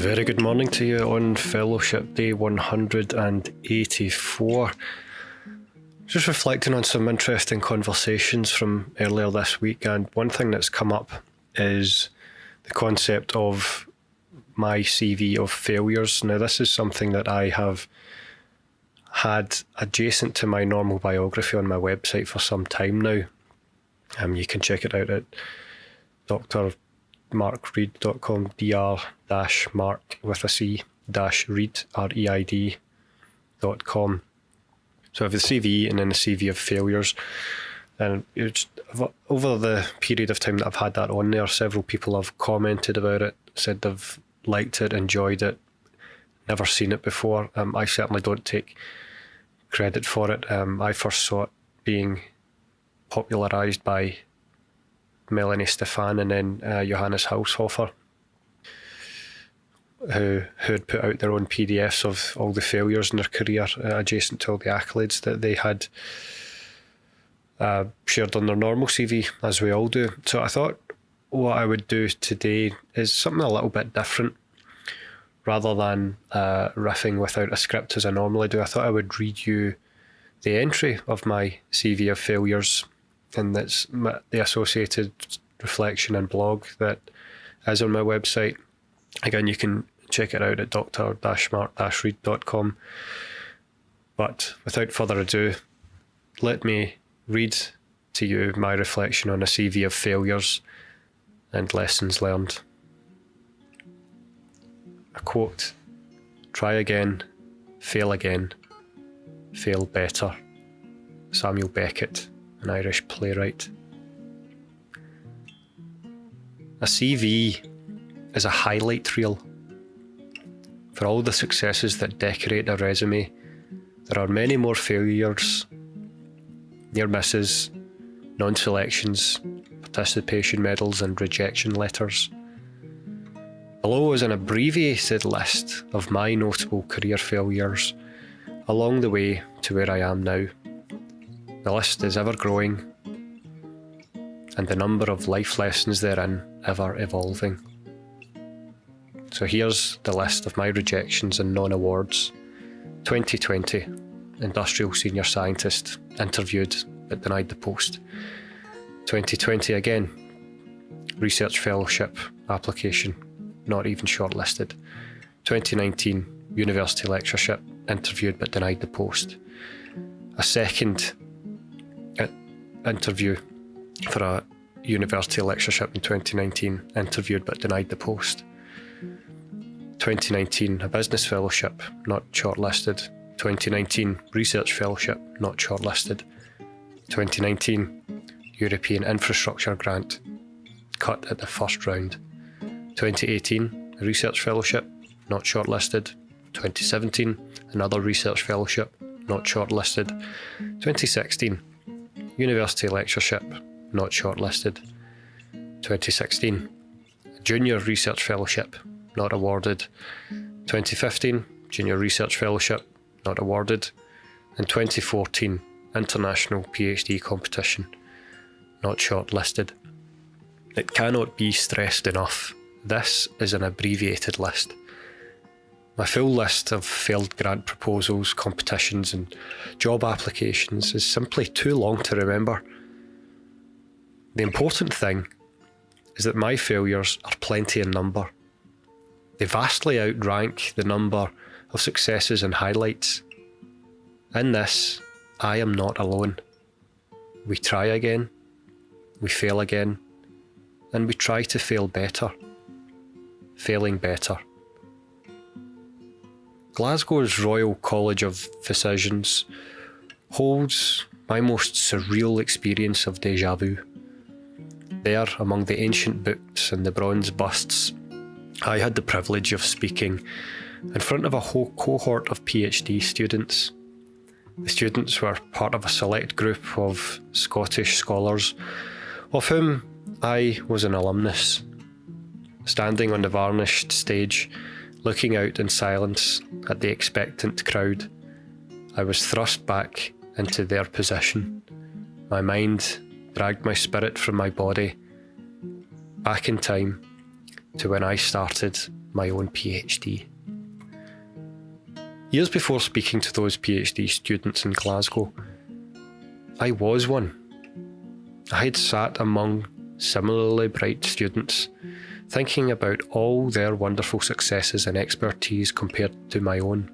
very good morning to you on Fellowship Day 184. Just reflecting on some interesting conversations from earlier this week, and one thing that's come up is the concept of my CV of failures. Now, this is something that I have had adjacent to my normal biography on my website for some time now. You can check it out at drmarcreed.com, dr-marc with a C -read, REID.com. So I have the CV and then the CV of failures. And over the period of time that I've had that on there, several people have commented about it, said they've liked it, enjoyed it, never seen it before. I certainly don't take credit for it. I first saw it being popularised by Melanie Stefan and then Johannes Haushofer, who had put out their own PDFs of all the failures in their career adjacent to all the accolades that they had shared on their normal CV, as we all do. So I thought what I would do today is something a little bit different. Rather than riffing without a script as I normally do, I thought I would read you the entry of my CV of failures, and that's the associated reflection and blog that is on my website. Again, you can check it out at dr-marc-reed.com. But without further ado, let me read to you my reflection on a CV of failures and lessons learned. A quote: "Try again, fail better." Samuel Beckett, an Irish playwright. A CV is a highlight reel. For all the successes that decorate a resume, there are many more failures, near misses, non-selections, participation medals and rejection letters. Below is an abbreviated list of my notable career failures along the way to where I am now. The list is ever growing, and the number of life lessons therein ever evolving. So here's the list of my rejections and non-awards. 2020, Industrial Senior Scientist, interviewed but denied the post. 2020 again, Research Fellowship application, not even shortlisted. 2019, University Lectureship, interviewed but denied the post. A second interview for a University Lectureship in 2019, interviewed but denied the post. 2019, a Business Fellowship, not shortlisted. 2019, Research Fellowship, not shortlisted. 2019, European Infrastructure Grant, cut at the first round. 2018, a Research Fellowship, not shortlisted. 2017, another Research Fellowship, not shortlisted. 2016, University Lectureship, not shortlisted. 2016, a Junior Research Fellowship, not awarded. 2015, Junior Research Fellowship, not awarded. And 2014, International PhD Competition, not shortlisted. It cannot be stressed enough. This is an abbreviated list. My full list of failed grant proposals, competitions and job applications is simply too long to remember. The important thing is that my failures are plenty in number. They vastly outrank the number of successes and highlights. In this, I am not alone. We try again, we fail again, and we try to fail better. Failing better. Glasgow's Royal College of Physicians holds my most surreal experience of déjà vu. There, among the ancient books and the bronze busts, I had the privilege of speaking in front of a whole cohort of PhD students. The students were part of a select group of Scottish scholars, of whom I was an alumnus. Standing on the varnished stage, looking out in silence at the expectant crowd, I was thrust back into their position. My mind dragged my spirit from my body, back in time, to when I started my own PhD. Years before speaking to those PhD students in Glasgow, I was one. I had sat among similarly bright students, thinking about all their wonderful successes and expertise compared to my own.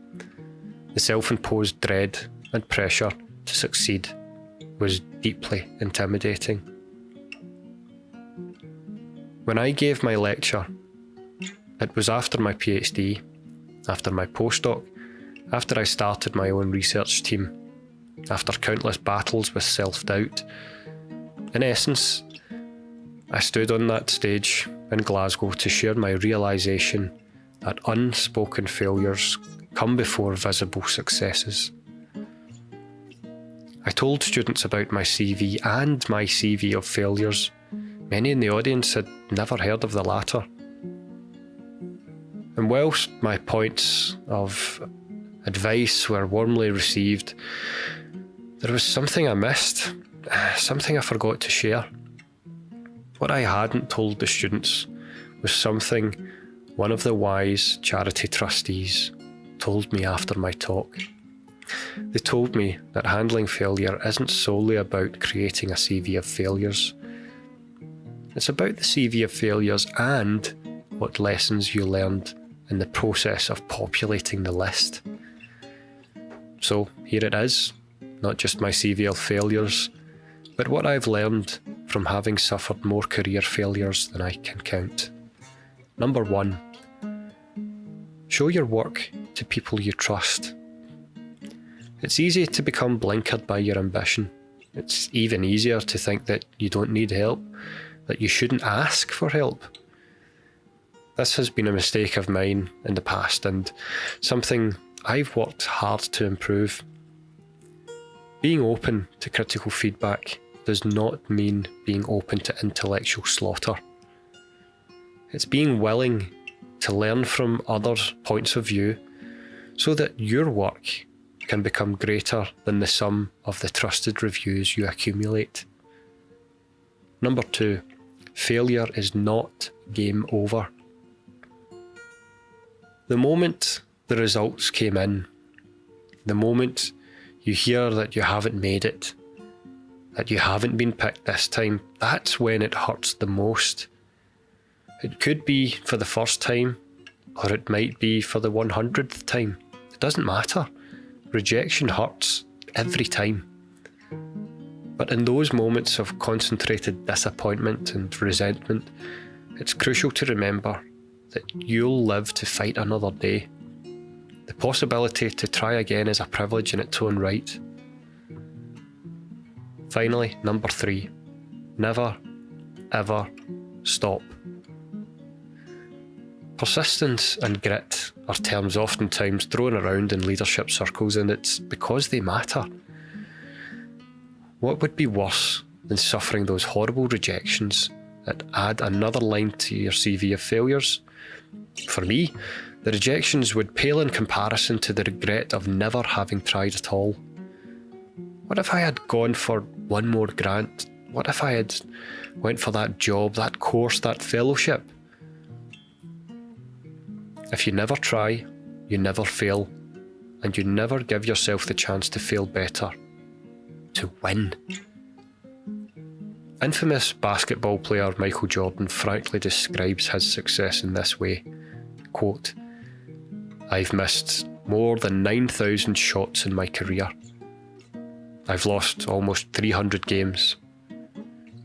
The self-imposed dread and pressure to succeed was deeply intimidating. When I gave my lecture, it was after my PhD, after my postdoc, after I started my own research team, after countless battles with self-doubt. In essence, I stood on that stage in Glasgow to share my realisation that unspoken failures come before visible successes. I told students about my CV and my CV of failures. Many in the audience had never heard of the latter. And whilst my points of advice were warmly received, there was something I missed, something I forgot to share. What I hadn't told the students was something one of the wise charity trustees told me after my talk. They told me that handling failure isn't solely about creating a CV of failures. It's about the CV of failures and what lessons you learned in the process of populating the list. So here it is, not just my CV of failures, but what I've learned from having suffered more career failures than I can count. Number 1, show your work to people you trust. It's easy to become blinkered by your ambition. It's even easier to think that you don't need help, that you shouldn't ask for help. This has been a mistake of mine in the past and something I've worked hard to improve. Being open to critical feedback does not mean being open to intellectual slaughter. It's being willing to learn from others' points of view so that your work can become greater than the sum of the trusted reviews you accumulate. Number 2, failure is not game over. The moment the results came in, the moment you hear that you haven't made it, that you haven't been picked this time, that's when it hurts the most. It could be for the first time, or it might be for the 100th time. It doesn't matter. Rejection hurts every time. But in those moments of concentrated disappointment and resentment, it's crucial to remember that you'll live to fight another day. The possibility to try again is a privilege in its own right. Finally, number 3, never, ever stop. Persistence and grit are terms oftentimes thrown around in leadership circles, and it's because they matter. What would be worse than suffering those horrible rejections that add another line to your CV of failures? For me, the rejections would pale in comparison to the regret of never having tried at all. What if I had gone for one more grant? What if I had went for that job, that course, that fellowship? If you never try, you never fail, and you never give yourself the chance to fail better, to win. Infamous basketball player Michael Jordan frankly describes his success in this way, quote, "I've missed more than 9,000 shots in my career. I've lost almost 300 games.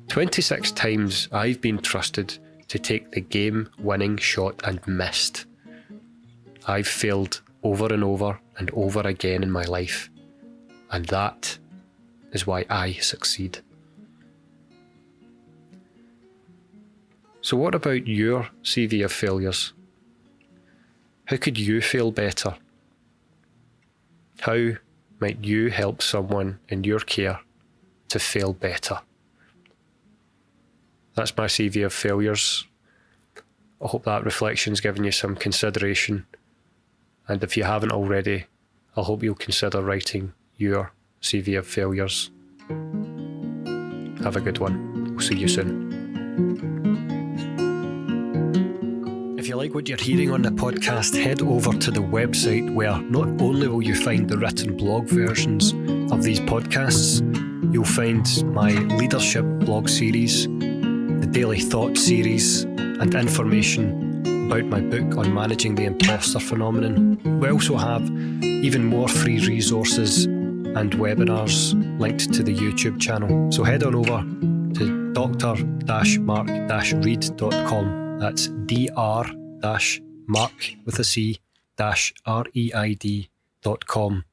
26 times I've been trusted to take the game-winning shot and missed. I've failed over and over and over again in my life, and that is why I succeed." So what about your CV of failures? How could you fail better? How might you help someone in your care to fail better? That's my CV of failures. I hope that reflection's given you some consideration. And if you haven't already, I hope you'll consider writing your CV of failures. Have a good one. We'll see you soon. If you like what you're hearing on the podcast, head over to the website where not only will you find the written blog versions of these podcasts, you'll find my leadership blog series, the Daily Thought series, and information about my book on managing the imposter phenomenon. We also have even more free resources and webinars linked to the YouTube channel. So head on over to dr-mark-reid.com. That's dr-mark with a C -reid.com